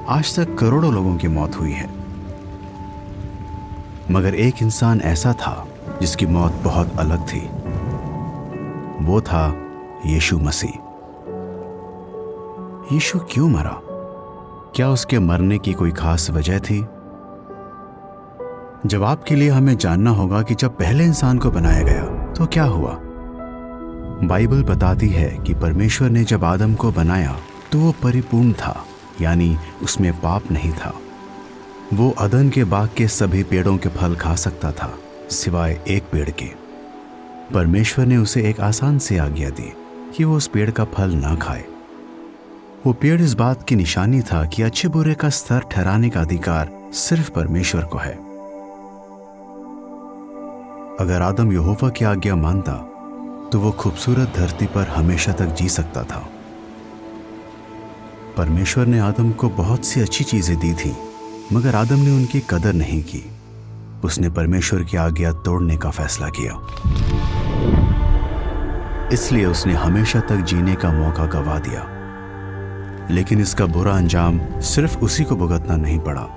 आज तक करोड़ों लोगों की मौत हुई है, मगर एक इंसान ऐसा था जिसकी मौत बहुत अलग थी। वो था यीशु मसीह। यीशु क्यों मरा? क्या उसके मरने की कोई खास वजह थी? जवाब के लिए हमें जानना होगा कि जब पहले इंसान को बनाया गया तो क्या हुआ। बाइबल बताती है कि परमेश्वर ने जब आदम को बनाया तो वो परिपूर्ण था, यानी उसमें पाप नहीं था। वो अदन के बाग के सभी पेड़ों के फल खा सकता था सिवाय एक पेड़ के। परमेश्वर ने उसे एक आसान सी आज्ञा दी कि वो उस पेड़ का फल ना खाए। वो पेड़ इस बात की निशानी था कि अच्छे बुरे का स्तर ठहराने का अधिकार सिर्फ परमेश्वर को है। अगर आदम यहोवा की आज्ञा मानता तो वो खूबसूरत धरती पर हमेशा तक जी सकता था। परमेश्वर ने आदम को बहुत सी अच्छी चीजें दी थी, मगर आदम ने उनकी कदर नहीं की। उसने परमेश्वर की आज्ञा तोड़ने का फैसला किया, इसलिए उसने हमेशा तक जीने का मौका गंवा दिया। लेकिन इसका बुरा अंजाम सिर्फ उसी को भुगतना नहीं पड़ा,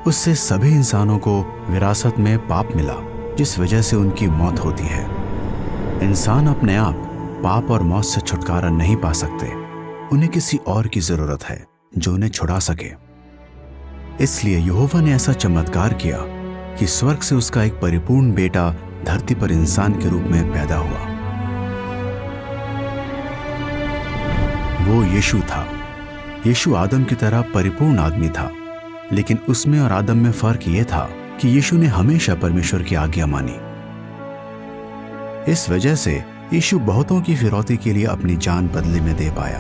उससे सभी इंसानों को विरासत में पाप मिला, जिस वजह से उनकी मौत होती है। इंसान अपने आप पाप और मौत से छुटकारा नहीं पा सकते। उन्हें किसी और की जरूरत है जो उन्हें छुड़ा सके। इसलिए यहोवा ने ऐसा चमत्कार किया कि स्वर्ग से उसका एक परिपूर्ण बेटा धरती पर इंसान के रूप में पैदा हुआ। वो यीशु था। यीशु आदम की तरह परिपूर्ण आदमी था, लेकिन उसमें और आदम में फर्क यह था कि यीशु ने हमेशा परमेश्वर की आज्ञा मानी। इस वजह से यीशु बहुतों की फिरौती के लिए अपनी जान बदले में दे पाया।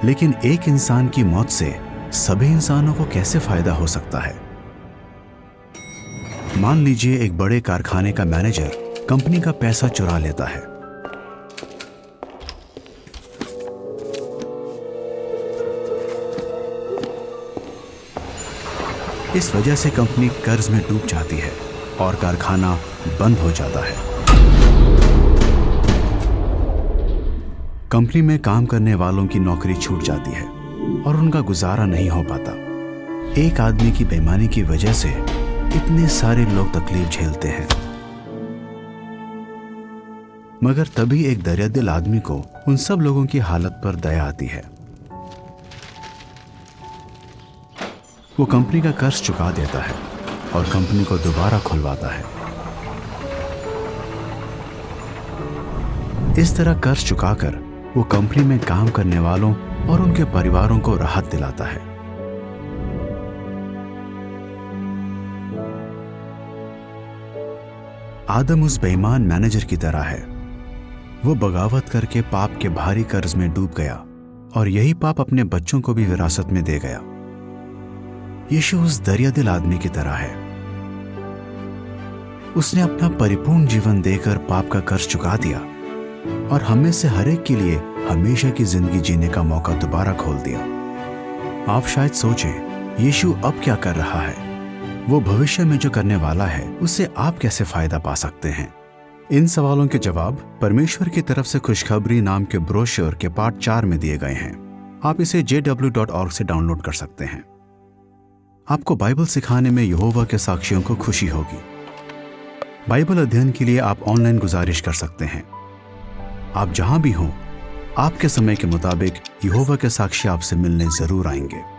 लेकिन एक इंसान की मौत से सभी इंसानों को कैसे फायदा हो सकता है? मान लीजिए एक बड़े कारखाने का मैनेजर कंपनी का पैसा चुरा लेता है। इस वजह से कंपनी कर्ज में डूब जाती है और कारखाना बंद हो जाता है। कंपनी में काम करने वालों की नौकरी छूट जाती है और उनका गुजारा नहीं हो पाता। एक आदमी की बेईमानी की वजह से इतने सारे लोग तकलीफ झेलते हैं। मगर तभी एक दरियादिल आदमी को उन सब लोगों की हालत पर दया आती है। वो कंपनी का कर्ज चुका देता है और कंपनी को दोबारा खुलवाता है। इस तरह कर्ज चुकाकर वो कंपनी में काम करने वालों और उनके परिवारों को राहत दिलाता है। आदम उस बेईमान मैनेजर की तरह है। वो बगावत करके पाप के भारी कर्ज में डूब गया और यही पाप अपने बच्चों को भी विरासत में दे गया। यीशु उस दरियादिल आदमी की तरह है। उसने अपना परिपूर्ण जीवन देकर पाप का कर्ज चुका दिया और हमें से हर एक के लिए हमेशा की जिंदगी जीने का मौका दोबारा खोल दिया। आप शायद सोचें, यीशु अब क्या कर रहा है? वो भविष्य में जो करने वाला है उससे आप कैसे फायदा पा सकते हैं? इन सवालों के जवाब परमेश्वर की तरफ से खुशखबरी नाम के ब्रोशर के पार्ट 4 में दिए गए हैं। आप इसे jw.org से डाउनलोड कर सकते हैं। आपको बाइबल सिखाने में यहोवा के साक्षियों को खुशी होगी। बाइबल अध्ययन के लिए आप ऑनलाइन गुजारिश कर सकते हैं। आप जहां भी हों, आपके समय के मुताबिक यहोवा के साक्षी आपसे मिलने जरूर आएंगे।